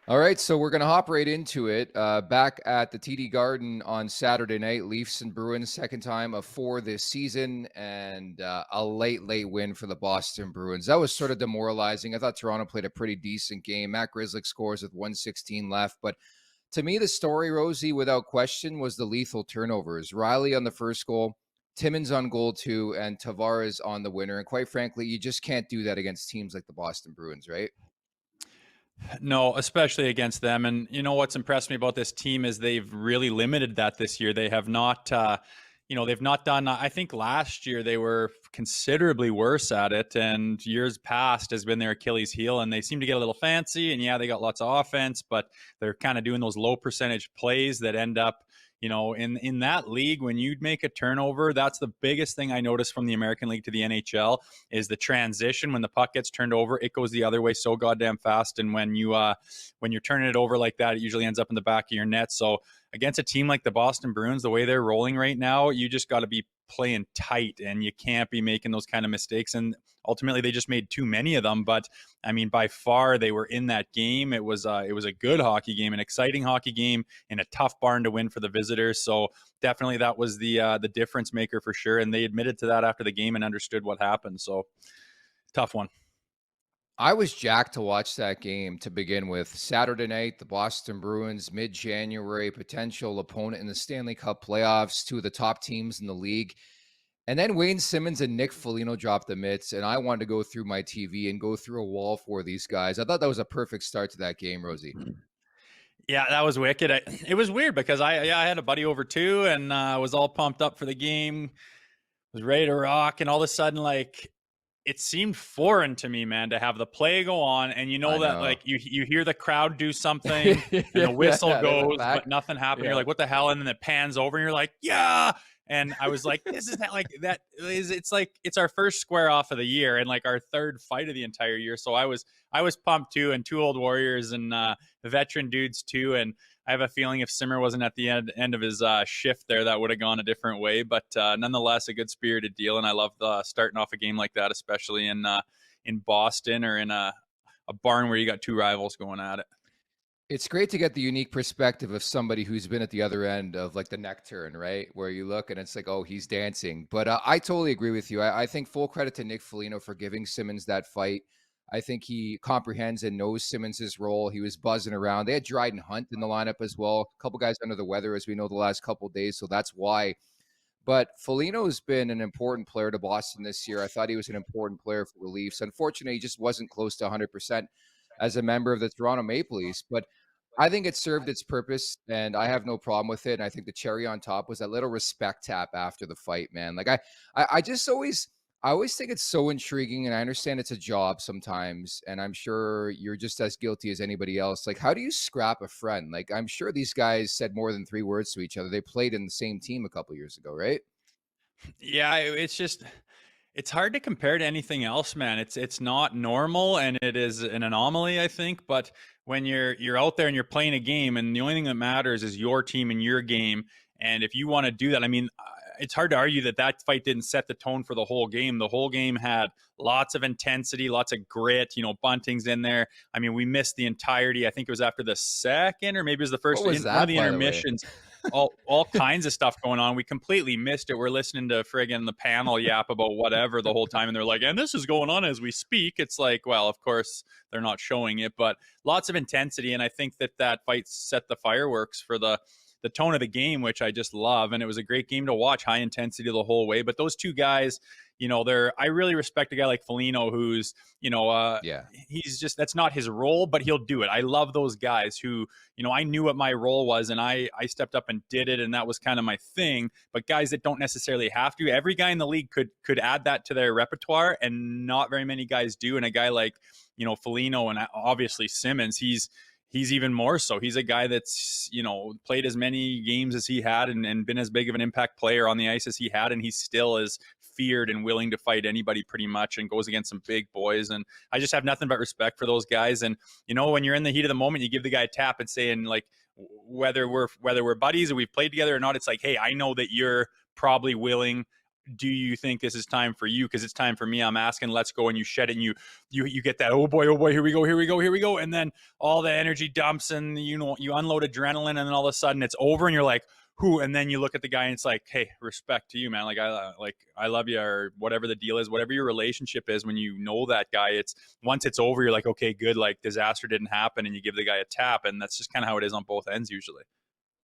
All right, so we're going to hop right into it. Back at the TD Garden on Saturday night, Leafs and Bruins, second time of four this season, and a late win for the Boston Bruins. That was sort of demoralizing. I thought Toronto played a pretty decent game. Matt Grzelcyk scores with 1:16 left, but to me, the story, Rosie, without question, was the lethal turnovers. Riley on the first goal, Timmins on goal two, and Tavares on the winner. And quite frankly, you just can't do that against teams like the Boston Bruins, right? No, especially against them. And you know what's impressed me about this team is they've really limited that this year. They have not, they've not done. I think last year they were considerably worse at it, and years past has been their Achilles heel. And they seem to get a little fancy. And yeah, they got lots of offense, but they're kind of doing those low percentage plays that end up in that league, when you make a turnover, that's the biggest thing I noticed from the American League to the NHL is the transition. When the puck gets turned over, it goes the other way so goddamn fast. And when you're turning it over like that, it usually ends up in the back of your net. So against a team like the Boston Bruins, the way they're rolling right now, you just got to be playing tight and you can't be making those kind of mistakes. And ultimately they just made too many of them. But I mean, by far they were in that game. It was a good hockey game, an exciting hockey game in a tough barn to win for the visitors. So definitely that was the difference maker for sure. And they admitted to that after the game and understood what happened. So tough one. I was jacked to watch that game to begin with. Saturday night, the Boston Bruins, mid-January, potential opponent in the Stanley Cup playoffs, two of the top teams in the league. And then Wayne Simmons and Nick Foligno dropped the mitts, and I wanted to go through my TV and go through a wall for these guys. I thought that was a perfect start to that game, Rosie. Yeah, that was wicked. It was weird because I had a buddy over too, and was all pumped up for the game, was ready to rock, and all of a sudden, like, it seemed foreign to me, man, to have the play go on, and you I know that know. like you hear the crowd do something, and the whistle They went goes, back. but nothing happened. You're Yeah. like, what the hell? And then it pans over, and you're like, yeah. And I was like, this is not like that is it's like it's our first square off of the year and like our third fight of the entire year. So I was pumped too, and two old warriors and veteran dudes too. And I have a feeling if Simmer wasn't at the end of his shift there, that would have gone a different way. But nonetheless, a good spirited deal, and I love starting off a game like that, especially in Boston or in a barn where you got two rivals going at it. It's great to get the unique perspective of somebody who's been at the other end of like the neck turn, right? Where you look and it's like, oh, he's dancing. But I totally agree with you. I think full credit to Nick Foligno for giving Simmons that fight. I think he comprehends and knows Simmons' role. He was buzzing around. They had Dryden Hunt in the lineup as well. A couple guys under the weather, as we know, the last couple of days. So that's why. But Foligno's been an important player to Boston this year. I thought he was an important player for the Leafs. Unfortunately, he just wasn't close to 100% as a member of the Toronto Maple Leafs. But I think it served its purpose, and I have no problem with it. And I think the cherry on top was that little respect tap after the fight, man. Like I just I always think it's so intriguing, and I understand it's a job sometimes, and I'm sure you're just as guilty as anybody else. Like, how do you scrap a friend? Like, I'm sure these guys said more than three words to each other. They played in the same team a couple years ago, right? Yeah, it's just it's hard to compare to anything else, man. It's not normal and it is an anomaly, I think. But when you're out there and you're playing a game, and the only thing that matters is your team and your game. And if you want to do that, I mean, it's hard to argue that that fight didn't set the tone for the whole game. The whole game had lots of intensity, lots of grit. Bunting's in there. I mean, we missed the entirety. I think it was after the second, or maybe it was the What first was in one of that, the by the way? intermissions, all kinds of stuff going on. We completely missed it. We're listening to friggin' the panel yap about whatever the whole time, and they're like, "And this is going on as we speak." It's like, well, of course they're not showing it, but lots of intensity, and I think that fight set the fireworks for the tone of the game, which I just love. And it was a great game to watch, high intensity the whole way. But those two guys, I really respect a guy like Foligno, who's, Yeah. he's just, that's not his role, but he'll do it. I love those guys who, I knew what my role was and I stepped up and did it. And that was kind of my thing. But guys that don't necessarily have to, every guy in the league could add that to their repertoire, and not very many guys do. And a guy like, Foligno and obviously Simmons, he's even more so. He's a guy that's, played as many games as he had, and been as big of an impact player on the ice as he had. And he still is feared and willing to fight anybody pretty much, and goes against some big boys. And I just have nothing but respect for those guys. And, when you're in the heat of the moment, you give the guy a tap and saying, like, whether we're buddies and we've played together or not, it's like, hey, I know that you're probably willing. do you think this is time for you? Because it's time for me. I'm asking, let's go, and you shed it, and you get that, oh boy, here we go, and then all the energy dumps, and you unload adrenaline, and then all of a sudden it's over, and you're like, who? And then you look at the guy, and it's like, hey, respect to you, man. Like I love you, or whatever the deal is, whatever your relationship is. When you know that guy, it's once it's over, you're like, okay, good, like disaster didn't happen, and you give the guy a tap, and that's just kind of how it is on both ends usually.